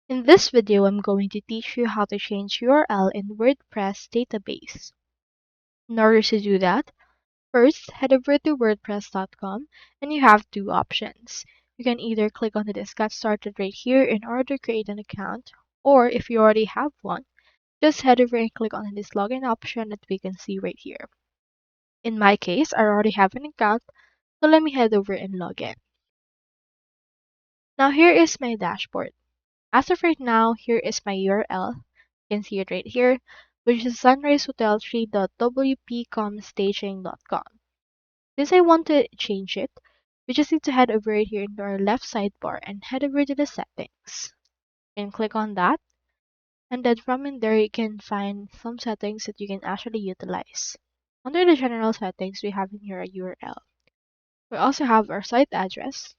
In this video, I'm going to teach you how to change URL in WordPress database. In order to do that, first head over to wordpress.com and you have two options. You can either click on the Get Started right here in order to create an account, or if you already have one, just head over and click on this login option that we can see right here. In my case, I already have an account, so let me head over and log in. Now here is my dashboard. As of right now, here is my URL. You can see it right here, which is sunrisehotel3.wpcomstaging.com. Since I want to change it, we just need to head over right here into our left sidebar and head over to the settings. And click on that. And then from in there, you can find some settings that you can actually utilize. Under the general settings, we have in here a URL. We also have our site address.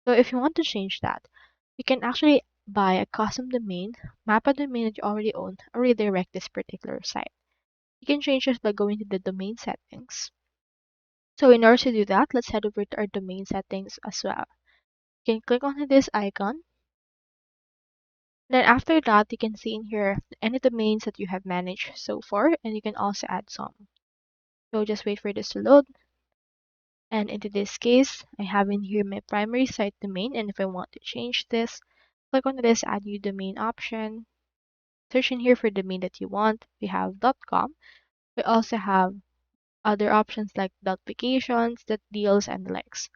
So if you want to change that, you can actually buy a custom domain, map a domain that you already own, or redirect this particular site. You can change this by going to the domain settings. So in order to do that, let's head over to our domain settings as well. You can click on this icon. Then after that, you can see in here any domains that you have managed so far, and you can also add some. So just wait for this to load. And into this case, I have in here my primary site domain, and if I want to change this, click on this add new domain option. Search in here for the domain that you want. We have .com. We also have other options like .vacations, .deals, and the likes.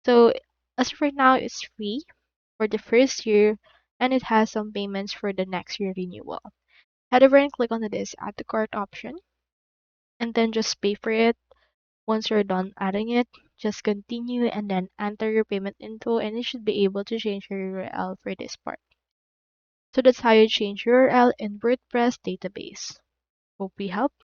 So as of right now, it's free for the first year, and it has some payments for the next year renewal. Head over and click on this add to cart option, and then just pay for it. Once you're done adding it, just continue and then enter your payment info, and you should be able to change your URL for this part. So that's how you change URL in WordPress database. Hope we helped.